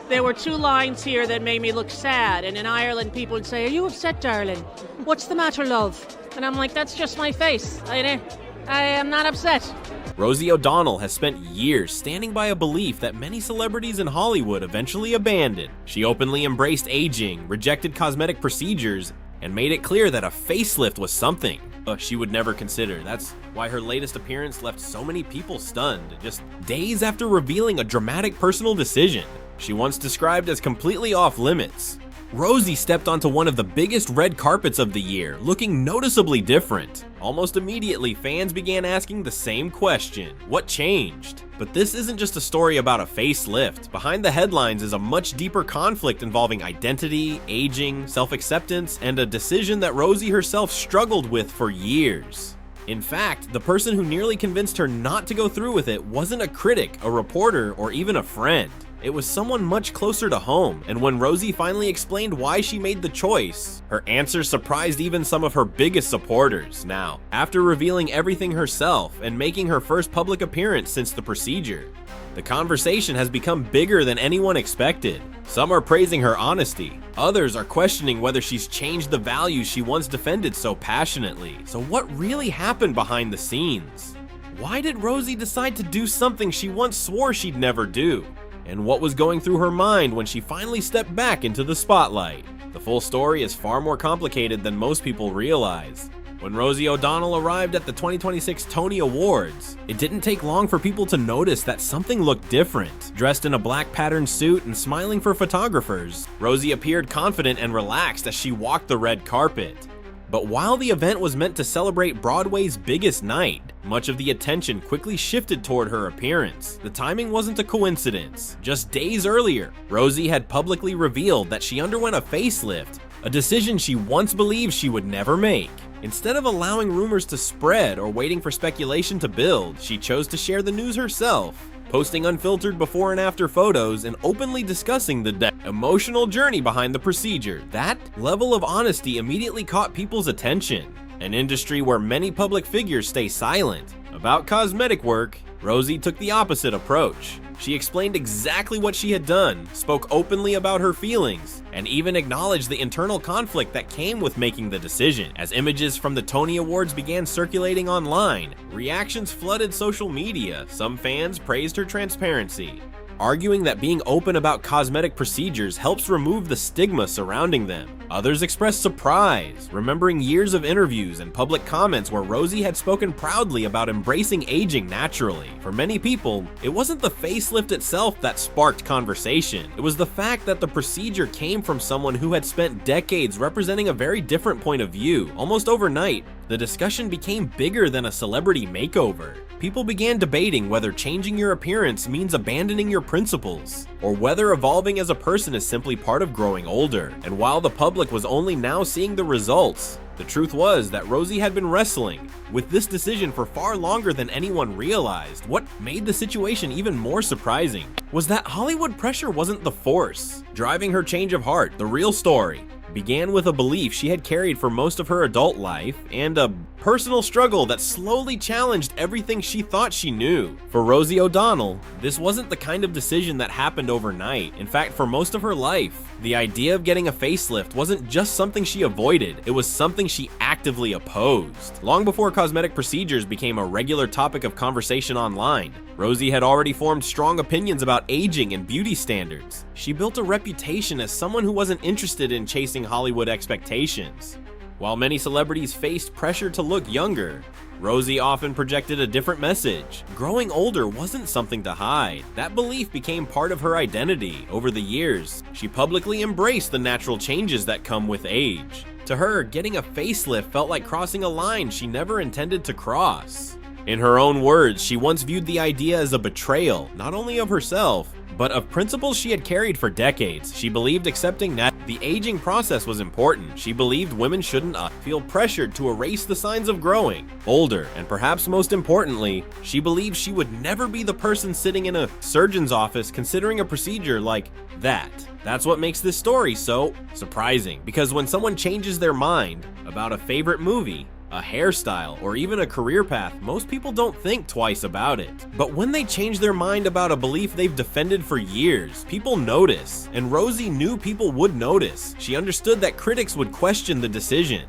There were two lines here that made me look sad, and in Ireland people would say, "Are you upset, darling? What's the matter, love?" And I'm like, that's just my face. I am not upset. Rosie O'Donnell has spent years standing by a belief that many celebrities in Hollywood eventually abandoned. She openly embraced aging, rejected cosmetic procedures, and made it clear that a facelift was something she would never consider. That's why her latest appearance left so many people stunned, just days after revealing a dramatic personal decision she once described as completely off limits. Rosie stepped onto one of the biggest red carpets of the year, looking noticeably different. Almost immediately, fans began asking the same question: what changed? But this isn't just a story about a facelift. Behind the headlines is a much deeper conflict involving identity, aging, self-acceptance, and a decision that Rosie herself struggled with for years. In fact, the person who nearly convinced her not to go through with it wasn't a critic, a reporter, or even a friend. It was someone much closer to home, and when Rosie finally explained why she made the choice, her answer surprised even some of her biggest supporters. Now, after revealing everything herself and making her first public appearance since the procedure, the conversation has become bigger than anyone expected. Some are praising her honesty, others are questioning whether she's changed the values she once defended so passionately. So what really happened behind the scenes? Why did Rosie decide to do something she once swore she'd never do? And what was going through her mind when she finally stepped back into the spotlight? The full story is far more complicated than most people realize. When Rosie O'Donnell arrived at the 2026 Tony Awards, it didn't take long for people to notice that something looked different. Dressed in a black patterned suit and smiling for photographers, Rosie appeared confident and relaxed as she walked the red carpet. But while the event was meant to celebrate Broadway's biggest night, much of the attention quickly shifted toward her appearance. The timing wasn't a coincidence. Just days earlier, Rosie had publicly revealed that she underwent a facelift, a decision she once believed she would never make. Instead of allowing rumors to spread or waiting for speculation to build, she chose to share the news herself, posting unfiltered before and after photos and openly discussing the emotional journey behind the procedure. That level of honesty immediately caught people's attention. An industry where many public figures stay silent about cosmetic work, Rosie took the opposite approach. She explained exactly what she had done, spoke openly about her feelings, and even acknowledged the internal conflict that came with making the decision. As images from the Tony Awards began circulating online, reactions flooded social media. Some fans praised her transparency, arguing that being open about cosmetic procedures helps remove the stigma surrounding them. Others expressed surprise, remembering years of interviews and public comments where Rosie had spoken proudly about embracing aging naturally. For many people, it wasn't the facelift itself that sparked conversation. It was the fact that the procedure came from someone who had spent decades representing a very different point of view. Almost overnight, the discussion became bigger than a celebrity makeover. People began debating whether changing your appearance means abandoning your principles, or whether evolving as a person is simply part of growing older. And while the public was only now seeing the results, the truth was that Rosie had been wrestling with this decision for far longer than anyone realized. What made the situation even more surprising was that Hollywood pressure wasn't the force driving her change of heart. The real story began with a belief she had carried for most of her adult life and a personal struggle that slowly challenged everything she thought she knew. For Rosie O'Donnell, this wasn't the kind of decision that happened overnight. In fact, for most of her life, the idea of getting a facelift wasn't just something she avoided, it was something she actively opposed. Long before cosmetic procedures became a regular topic of conversation online, Rosie had already formed strong opinions about aging and beauty standards. She built a reputation as someone who wasn't interested in chasing Hollywood expectations. While many celebrities faced pressure to look younger, Rosie often projected a different message. Growing older wasn't something to hide. That belief became part of her identity. Over the years, she publicly embraced the natural changes that come with age. To her, getting a facelift felt like crossing a line she never intended to cross. In her own words, she once viewed the idea as a betrayal, not only of herself, but of principles she had carried for decades. She believed accepting that the aging process was important. She believed women shouldn't feel pressured to erase the signs of growing older, and perhaps most importantly, she believed she would never be the person sitting in a surgeon's office considering a procedure like that. That's what makes this story so surprising, because when someone changes their mind about a favorite movie, a hairstyle, or even a career path, most people don't think twice about it. But when they change their mind about a belief they've defended for years, people notice. And Rosie knew people would notice. She understood that critics would question the decision.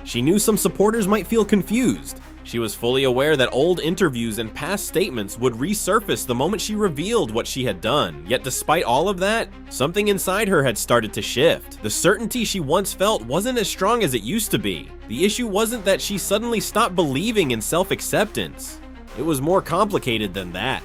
She knew some supporters might feel confused. She was fully aware that old interviews and past statements would resurface the moment she revealed what she had done. Yet despite all of that, something inside her had started to shift. The certainty she once felt wasn't as strong as it used to be. The issue wasn't that she suddenly stopped believing in self-acceptance. It was more complicated than that.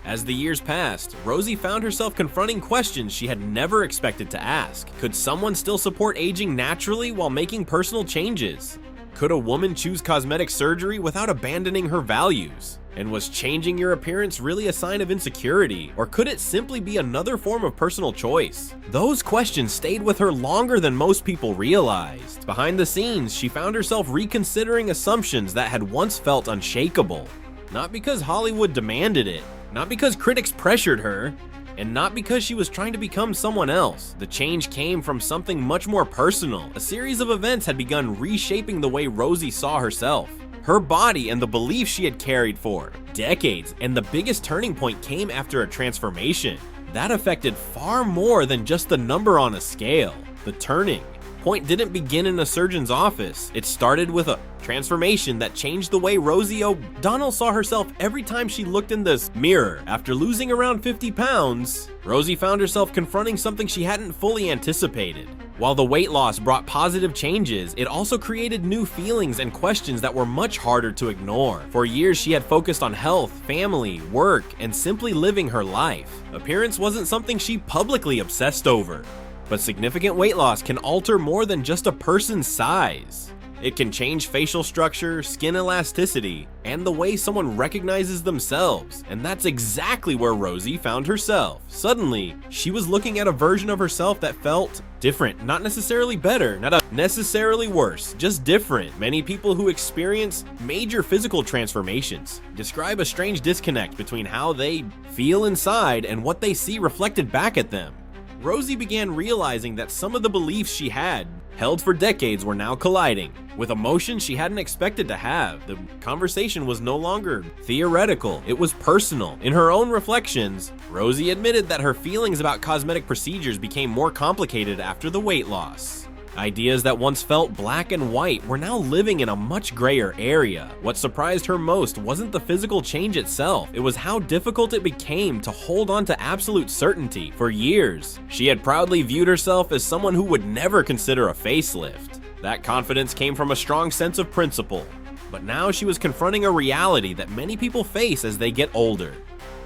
As the years passed, Rosie found herself confronting questions she had never expected to ask. Could someone still support aging naturally while making personal changes? Could a woman choose cosmetic surgery without abandoning her values? And was changing your appearance really a sign of insecurity, or could it simply be another form of personal choice? Those questions stayed with her longer than most people realized. Behind the scenes, she found herself reconsidering assumptions that had once felt unshakable. Not because Hollywood demanded it, not because critics pressured her, and not because she was trying to become someone else. The change came from something much more personal. A series of events had begun reshaping the way Rosie saw herself, her body, and the beliefs she had carried for decades. And the biggest turning point came after a transformation that affected far more than just the number on a scale. The turning point didn't begin in a surgeon's office. It started with a transformation that changed the way Rosie O'Donnell saw herself every time she looked in this mirror. After losing around 50 pounds, Rosie found herself confronting something she hadn't fully anticipated. While the weight loss brought positive changes, it also created new feelings and questions that were much harder to ignore. For years, she had focused on health, family, work, and simply living her life. Appearance wasn't something she publicly obsessed over. But significant weight loss can alter more than just a person's size. It can change facial structure, skin elasticity, and the way someone recognizes themselves. And that's exactly where Rosie found herself. Suddenly, she was looking at a version of herself that felt different, not necessarily better, not necessarily worse, just different. Many people who experience major physical transformations describe a strange disconnect between how they feel inside and what they see reflected back at them. Rosie began realizing that some of the beliefs she had held for decades were now colliding with emotions she hadn't expected to have. The conversation was no longer theoretical, it was personal. In her own reflections, Rosie admitted that her feelings about cosmetic procedures became more complicated after the weight loss. Ideas that once felt black and white were now living in a much grayer area. What surprised her most wasn't the physical change itself, it was how difficult it became to hold on to absolute certainty. For years, she had proudly viewed herself as someone who would never consider a facelift. That confidence came from a strong sense of principle. But now she was confronting a reality that many people face as they get older.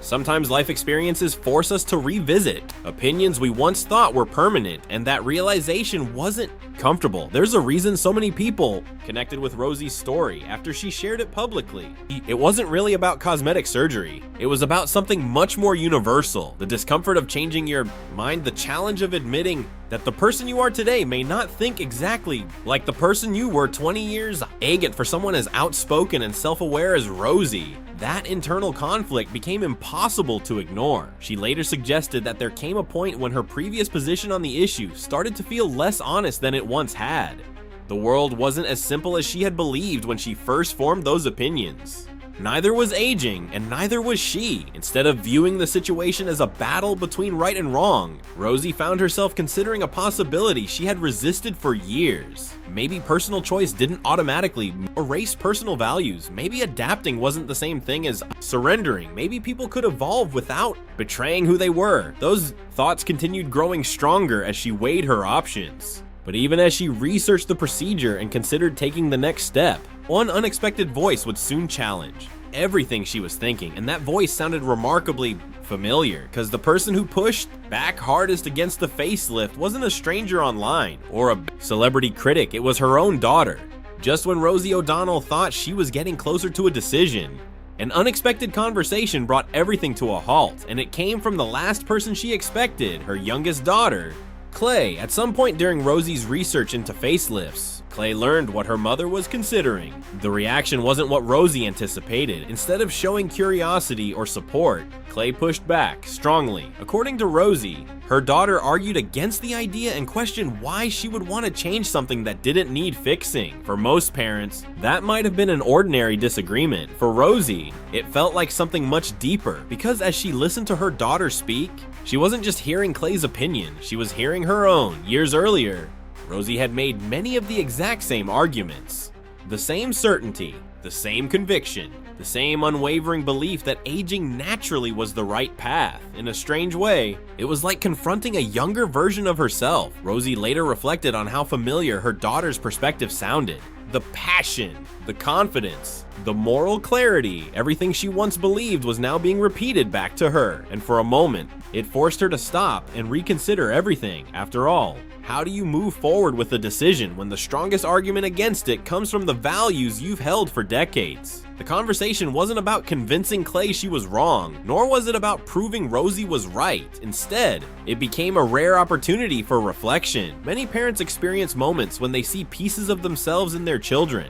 Sometimes life experiences force us to revisit opinions we once thought were permanent, and that realization wasn't comfortable. There's a reason so many people connected with Rosie's story after she shared it publicly. It wasn't really about cosmetic surgery. It was about something much more universal. The discomfort of changing your mind, the challenge of admitting that the person you are today may not think exactly like the person you were 20 years ago. For someone as outspoken and self-aware as Rosie, that internal conflict became impossible to ignore. She later suggested that there came a point when her previous position on the issue started to feel less honest than it once had. The world wasn't as simple as she had believed when she first formed those opinions. Neither was aging, and neither was she. Instead of viewing the situation as a battle between right and wrong, Rosie found herself considering a possibility she had resisted for years. Maybe personal choice didn't automatically erase personal values. Maybe adapting wasn't the same thing as surrendering. Maybe people could evolve without betraying who they were. Those thoughts continued growing stronger as she weighed her options. But even as she researched the procedure and considered taking the next step, one unexpected voice would soon challenge everything she was thinking, and that voice sounded remarkably familiar, because the person who pushed back hardest against the facelift wasn't a stranger online or a celebrity critic, it was her own daughter. Just when Rosie O'Donnell thought she was getting closer to a decision, an unexpected conversation brought everything to a halt, and it came from the last person she expected, her youngest daughter, Clay. At some point during Rosie's research into facelifts, Clay learned what her mother was considering. The reaction wasn't what Rosie anticipated. Instead of showing curiosity or support, Clay pushed back strongly. According to Rosie, her daughter argued against the idea and questioned why she would want to change something that didn't need fixing. For most parents, that might have been an ordinary disagreement. For Rosie, it felt like something much deeper, because as she listened to her daughter speak, she wasn't just hearing Clay's opinion, she was hearing her own. Years earlier, Rosie had made many of the exact same arguments. The same certainty, the same conviction, the same unwavering belief that aging naturally was the right path. In a strange way, it was like confronting a younger version of herself. Rosie later reflected on how familiar her daughter's perspective sounded. The passion, the confidence, the moral clarity, everything she once believed was now being repeated back to her. And for a moment, it forced her to stop and reconsider everything. After all, how do you move forward with a decision when the strongest argument against it comes from the values you've held for decades? The conversation wasn't about convincing Clay she was wrong, nor was it about proving Rosie was right. Instead, it became a rare opportunity for reflection. Many parents experience moments when they see pieces of themselves in their children,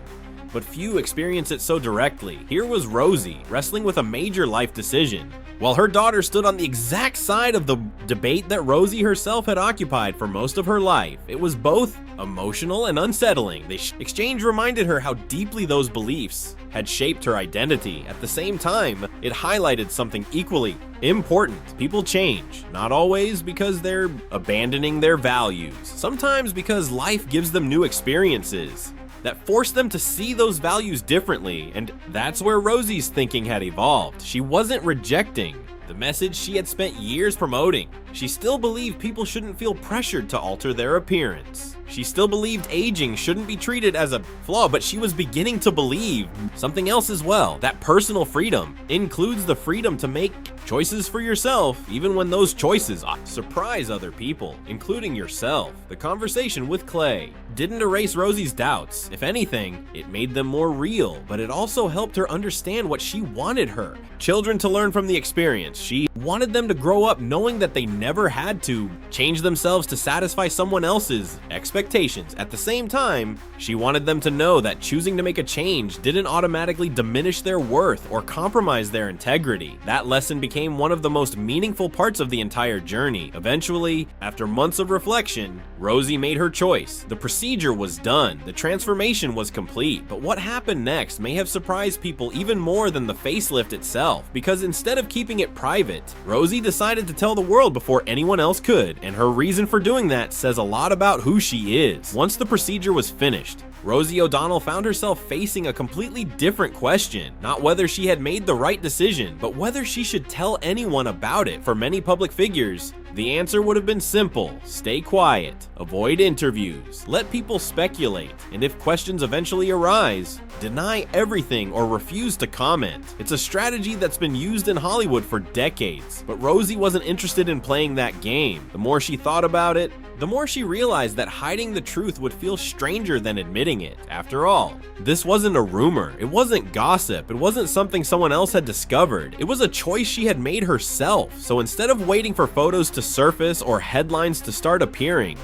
but few experience it so directly. Here was Rosie, wrestling with a major life decision, while her daughter stood on the exact side of the debate that Rosie herself had occupied for most of her life. It was both emotional and unsettling. The exchange reminded her how deeply those beliefs had shaped her identity. At the same time, it highlighted something equally important. People change, not always because they're abandoning their values, sometimes because life gives them new experiences that forced them to see those values differently, and that's where Rosie's thinking had evolved. She wasn't rejecting the message she had spent years promoting. She still believed people shouldn't feel pressured to alter their appearance. She still believed aging shouldn't be treated as a flaw, but she was beginning to believe something else as well. That personal freedom includes the freedom to make choices for yourself, even when those choices surprise other people, including yourself. The conversation with Clay didn't erase Rosie's doubts. If anything, it made them more real, but it also helped her understand what she wanted her children to learn from the experience. She wanted them to grow up knowing that they never had to change themselves to satisfy someone else's expectations. At the same time, she wanted them to know that choosing to make a change didn't automatically diminish their worth or compromise their integrity. That lesson became one of the most meaningful parts of the entire journey. Eventually, after months of reflection, Rosie made her choice. The procedure was done. The transformation was complete. But what happened next may have surprised people even more than the facelift itself, because instead of keeping it private, Rosie decided to tell the world before anyone else could, and her reason for doing that says a lot about who she is. Once the procedure was finished, Rosie O'Donnell found herself facing a completely different question. Not whether she had made the right decision, but whether she should tell anyone about it. For many public figures, the answer would have been simple: stay quiet, avoid interviews, let people speculate, and if questions eventually arise, deny everything or refuse to comment. It's a strategy that's been used in Hollywood for decades, but Rosie wasn't interested in playing that game. The more she thought about it, the more she realized that hiding the truth would feel stranger than admitting it. After all, this wasn't a rumor, it wasn't gossip, it wasn't something someone else had discovered. It was a choice she had made herself. So instead of waiting for photos to surface or headlines to start appearing,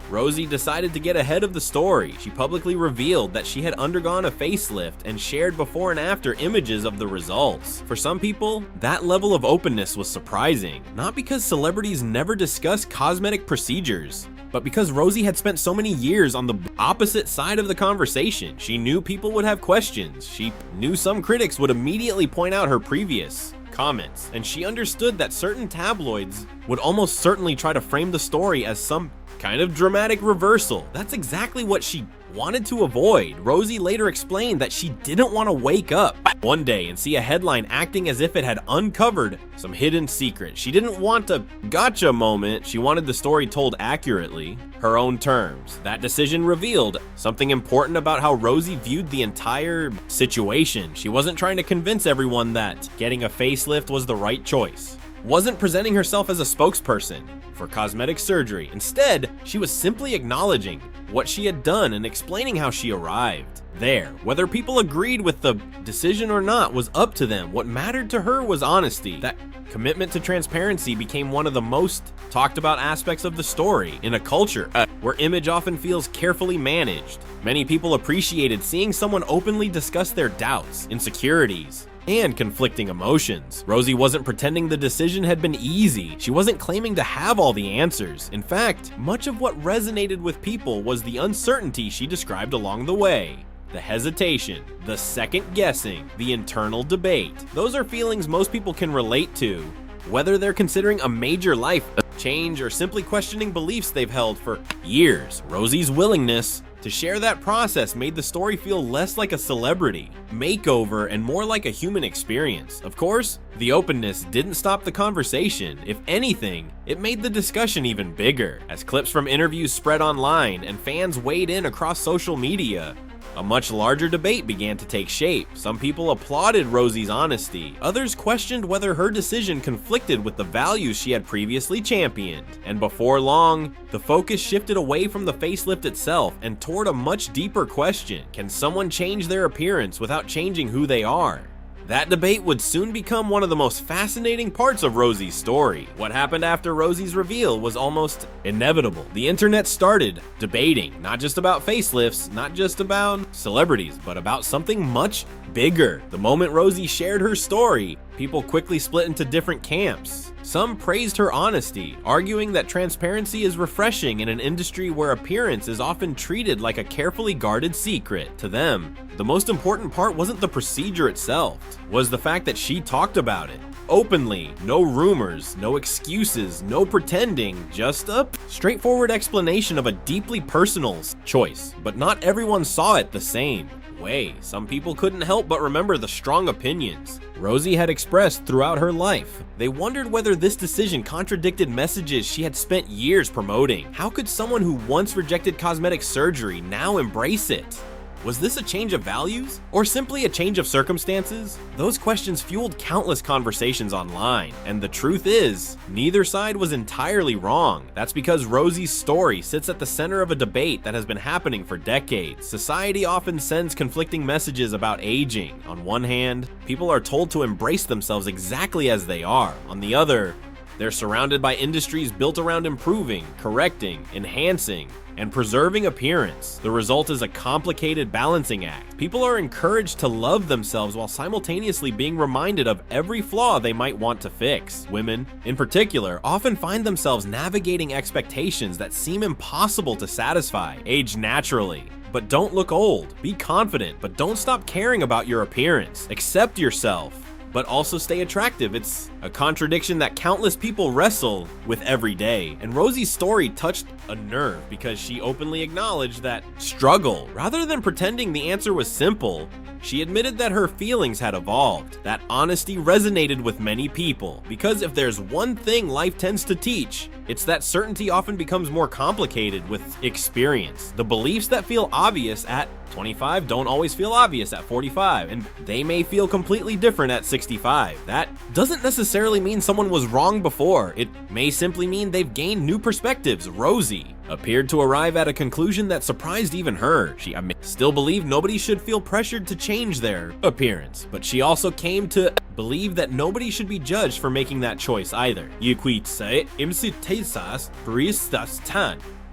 Rosie decided to get ahead of the story. She publicly revealed that she had undergone a facelift and shared before and after images of the results. For some people, that level of openness was surprising, not because celebrities never discuss cosmetic procedures, but because Rosie had spent so many years on the opposite side of the conversation. She knew people would have questions. She knew some critics would immediately point out her previous comments, and she understood that certain tabloids would almost certainly try to frame the story as some kind of dramatic reversal. That's exactly what she wanted to avoid. Rosie later explained that she didn't want to wake up one day and see a headline acting as if it had uncovered some hidden secret. She didn't want a gotcha moment. She wanted the story told accurately, her own terms. That decision revealed something important about how Rosie viewed the entire situation. She wasn't trying to convince everyone that getting a facelift was the right choice. wasn't presenting herself as a spokesperson for cosmetic surgery. Instead, she was simply acknowledging what she had done and explaining how she arrived there. Whether people agreed with the decision or not was up to them. What mattered to her was honesty. That commitment to transparency became one of the most talked about aspects of the story. In a culture where image often feels carefully managed, many people appreciated seeing someone openly discuss their doubts, insecurities, and conflicting emotions. Rosie wasn't pretending the decision had been easy. She wasn't claiming to have all the answers. In fact, much of what resonated with people was the uncertainty she described along the way. The hesitation, the second guessing, the internal debate. Those are feelings most people can relate to, whether they're considering a major life change or simply questioning beliefs they've held for years. Rosie's willingness to share that process made the story feel less like a celebrity makeover and more like a human experience. Of course, the openness didn't stop the conversation. If anything, it made the discussion even bigger. As clips from interviews spread online and fans weighed in across social media, a much larger debate began to take shape. Some people applauded Rosie's honesty. Others questioned whether her decision conflicted with the values she had previously championed. And before long, the focus shifted away from the facelift itself and toward a much deeper question. Can someone change their appearance without changing who they are? That debate would soon become one of the most fascinating parts of Rosie's story. What happened after Rosie's reveal was almost inevitable. The internet started debating, not just about facelifts, not just about celebrities, but about something much bigger. The moment Rosie shared her story, people quickly split into different camps. Some praised her honesty, arguing that transparency is refreshing in an industry where appearance is often treated like a carefully guarded secret. To them, the most important part wasn't the procedure itself, was the fact that she talked about it openly. No rumors, no excuses, no pretending, just a straightforward explanation of a deeply personal choice. But not everyone saw it the same way. Some people couldn't help but remember the strong opinions Rosie had expressed throughout her life. They wondered whether this decision contradicted messages she had spent years promoting. How could someone who once rejected cosmetic surgery now embrace it? Was this a change of values, or simply a change of circumstances? Those questions fueled countless conversations online, and the truth is, neither side was entirely wrong. That's because Rosie's story sits at the center of a debate that has been happening for decades. Society often sends conflicting messages about aging. On one hand, people are told to embrace themselves exactly as they are. On the other, they're surrounded by industries built around improving, correcting, enhancing, and preserving appearance. The result is a complicated balancing act. People are encouraged to love themselves while simultaneously being reminded of every flaw they might want to fix. Women, in particular, often find themselves navigating expectations that seem impossible to satisfy. Age naturally, but don't look old. Be confident, but don't stop caring about your appearance. Accept yourself, but also stay attractive. It's a contradiction that countless people wrestle with every day. And Rosie's story touched a nerve because she openly acknowledged that struggle. Rather than pretending the answer was simple, she admitted that her feelings had evolved. That honesty resonated with many people, because if there's one thing life tends to teach, it's that certainty often becomes more complicated with experience. The beliefs that feel obvious at 25 don't always feel obvious at 45, and they may feel completely different at 65. That doesn't necessarily mean someone was wrong before. It may simply mean they've gained new perspectives. Rosie appeared to arrive at a conclusion that surprised even her. She still believed nobody should feel pressured to change their appearance, but she also came to believe that nobody should be judged for making that choice either.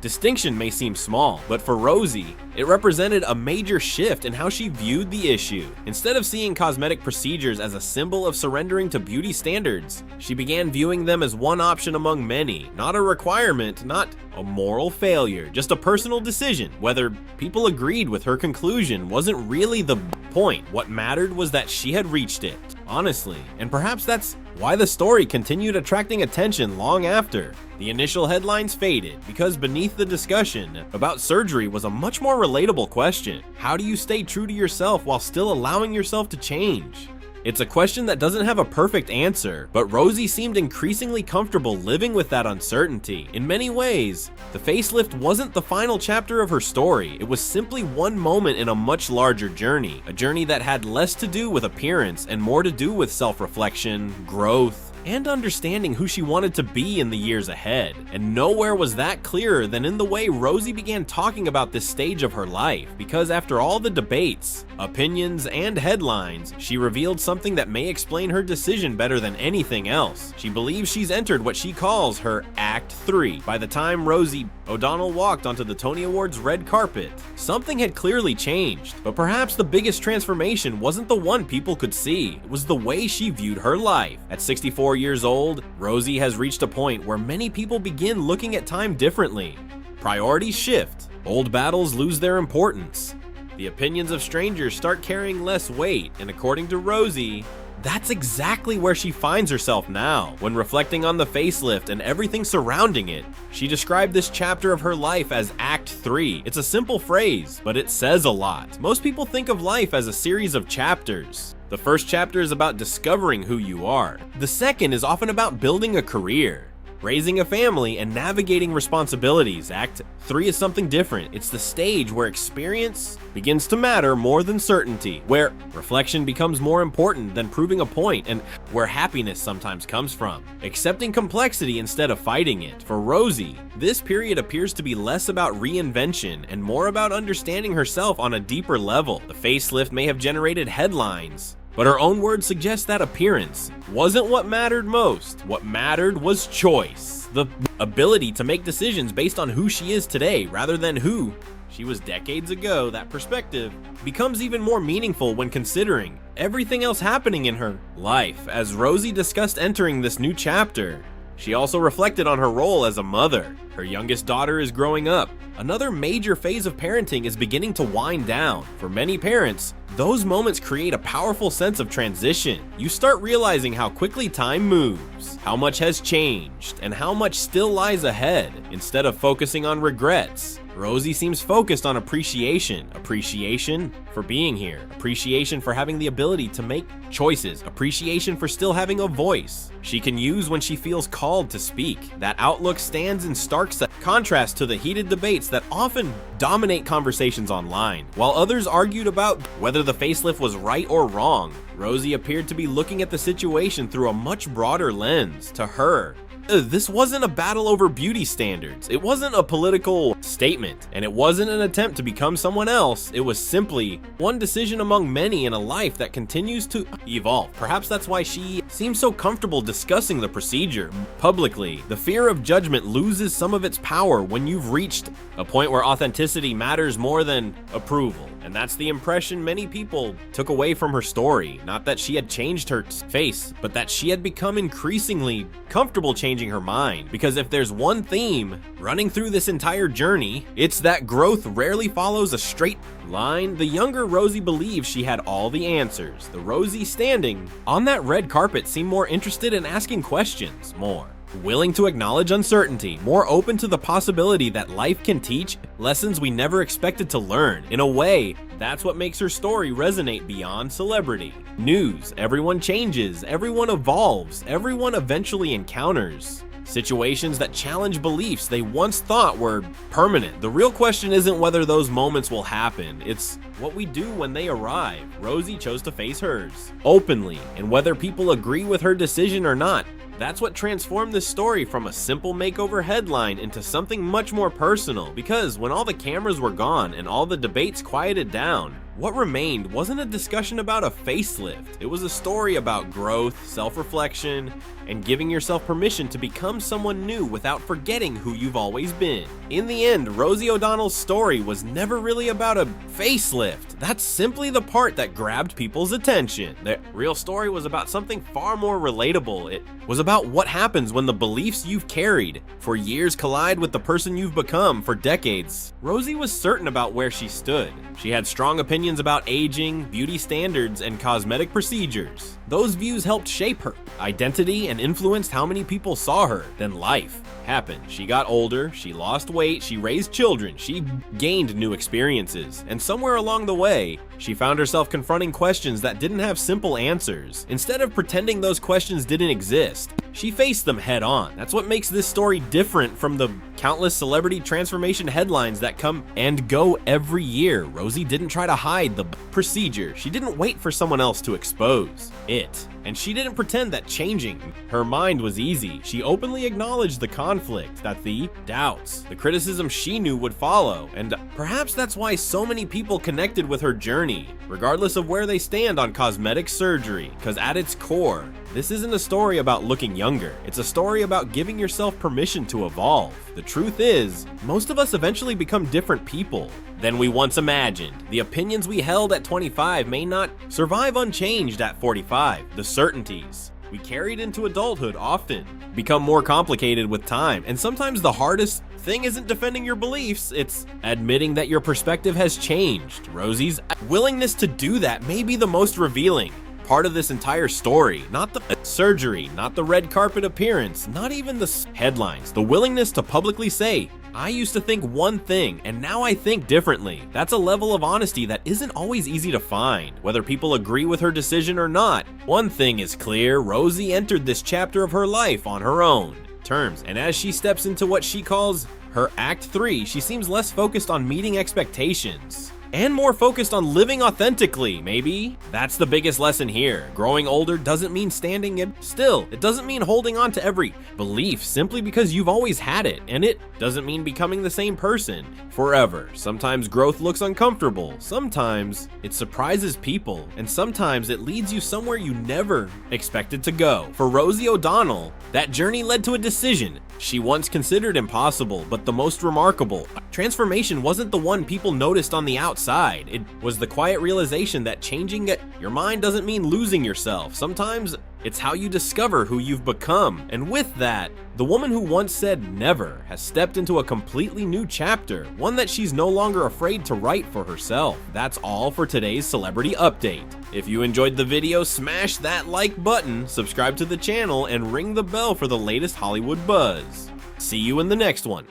Distinction may seem small, but for Rosie, it represented a major shift in how she viewed the issue. Instead of seeing cosmetic procedures as a symbol of surrendering to beauty standards, she began viewing them as one option among many, not a requirement, not a moral failure, just a personal decision. Whether people agreed with her conclusion wasn't really the point. What mattered was that she had reached it, honestly, and perhaps that's why the story continued attracting attention long after the initial headlines faded, because beneath the discussion about surgery was a much more relatable question. How do you stay true to yourself while still allowing yourself to change? It's a question that doesn't have a perfect answer, but Rosie seemed increasingly comfortable living with that uncertainty. In many ways, the facelift wasn't the final chapter of her story. It was simply one moment in a much larger journey, a journey that had less to do with appearance and more to do with self-reflection, growth, and understanding who she wanted to be in the years ahead. And nowhere was that clearer than in the way Rosie began talking about this stage of her life, because after all the debates, opinions, and headlines, she revealed something that may explain her decision better than anything else. She believes she's entered what she calls her Act 3. By the time Rosie O'Donnell walked onto the Tony Awards red carpet, something had clearly changed, but perhaps the biggest transformation wasn't the one people could see. It was the way she viewed her life. At 64 years old, Rosie has reached a point where many people begin looking at time differently. Priorities shift, old battles lose their importance, the opinions of strangers start carrying less weight, and according to Rosie, that's exactly where she finds herself now. When reflecting on the facelift and everything surrounding it, she described this chapter of her life as Act 3. It's a simple phrase, but it says a lot. Most people think of life as a series of chapters. The first chapter is about discovering who you are. The second is often about building a career, raising a family, and navigating responsibilities. Act 3 is something different. It's the stage where experience begins to matter more than certainty, where reflection becomes more important than proving a point, and where happiness sometimes comes from accepting complexity instead of fighting it. For Rosie, this period appears to be less about reinvention and more about understanding herself on a deeper level. The facelift may have generated headlines, but her own words suggest that appearance wasn't what mattered most. What mattered was choice, the ability to make decisions based on who she is today rather than who she was decades ago. That perspective becomes even more meaningful when considering everything else happening in her life. As Rosie discussed entering this new chapter, she also reflected on her role as a mother. Her youngest daughter is growing up. Another major phase of parenting is beginning to wind down. For many parents, those moments create a powerful sense of transition. You start realizing how quickly time moves, how much has changed, and how much still lies ahead. Instead of focusing on regrets, Rosie seems focused on appreciation. Appreciation for being here. Appreciation for having the ability to make choices. Appreciation for still having a voice she can use when she feels called to speak. That outlook stands in stark contrast to the heated debates that often dominate conversations online. While others argued about whether the facelift was right or wrong, Rosie appeared to be looking at the situation through a much broader lens. To her, this wasn't a battle over beauty standards. It wasn't a political statement, and it wasn't an attempt to become someone else. It was simply one decision among many in a life that continues to evolve. Perhaps that's why she seems so comfortable discussing the procedure publicly. The fear of judgment loses some of its power when you've reached a point where authenticity matters more than approval. And that's the impression many people took away from her story. Not that she had changed her face, but that she had become increasingly comfortable changing her mind. Because if there's one theme running through this entire journey, it's that growth rarely follows a straight line. The younger Rosie believed she had all the answers. The Rosie standing on that red carpet seemed more interested in asking questions, more willing to acknowledge uncertainty, more open to the possibility that life can teach lessons we never expected to learn. In a way, that's what makes her story resonate beyond celebrity. News, everyone changes, everyone evolves, everyone eventually encounters situations that challenge beliefs they once thought were permanent. The real question isn't whether those moments will happen, it's what we do when they arrive. Rosie chose to face hers openly, and whether people agree with her decision or not, that's what transformed this story from a simple makeover headline into something much more personal. Because when all the cameras were gone and all the debates quieted down, what remained wasn't a discussion about a facelift. It was a story about growth, self-reflection, and giving yourself permission to become someone new without forgetting who you've always been. In the end, Rosie O'Donnell's story was never really about a facelift. That's simply the part that grabbed people's attention. The real story was about something far more relatable. It was about what happens when the beliefs you've carried for years collide with the person you've become for decades. Rosie was certain about where she stood. She had strong opinions about aging, beauty standards, and cosmetic procedures. Those views helped shape her identity and influenced how many people saw her. Then life happened. She got older, she lost weight, she raised children, she gained new experiences, and somewhere along the way, she found herself confronting questions that didn't have simple answers. Instead of pretending those questions didn't exist, she faced them head on. That's what makes this story different from the countless celebrity transformation headlines that come and go every year. Rosie didn't try to hide the procedure. She didn't wait for someone else to expose it. And she didn't pretend that changing her mind was easy. She openly acknowledged the conflict, that the doubts, the criticism she knew would follow, and perhaps that's why so many people connected with her journey, regardless of where they stand on cosmetic surgery, because at its core, this isn't a story about looking younger. It's a story about giving yourself permission to evolve. The truth is, most of us eventually become different people than we once imagined. The opinions we held at 25 may not survive unchanged at 45. The certainties we carried into adulthood often become more complicated with time, and sometimes the hardest thing isn't defending your beliefs, it's admitting that your perspective has changed. Rosie's willingness to do that may be the most revealing part of this entire story. Not the surgery, not the red carpet appearance, not even the headlines. The willingness to publicly say, I used to think one thing, and now I think differently. That's a level of honesty that isn't always easy to find, whether people agree with her decision or not. One thing is clear, Rosie entered this chapter of her life on her own terms, and as she steps into what she calls her Act 3, she seems less focused on meeting expectations and more focused on living authentically, maybe? That's the biggest lesson here. Growing older doesn't mean standing in still. It doesn't mean holding on to every belief simply because you've always had it. And it doesn't mean becoming the same person forever. Sometimes growth looks uncomfortable. Sometimes it surprises people. And sometimes it leads you somewhere you never expected to go. For Rosie O'Donnell, that journey led to a decision she once considered impossible, but the most remarkable. Transformation wasn't the one people noticed on the outside. It was the quiet realization that changing your mind doesn't mean losing yourself. Sometimes it's how you discover who you've become. And with that, the woman who once said never has stepped into a completely new chapter, one that she's no longer afraid to write for herself. That's all for today's Celebrity Update. If you enjoyed the video, smash that like button, subscribe to the channel, and ring the bell for the latest Hollywood buzz. See you in the next one.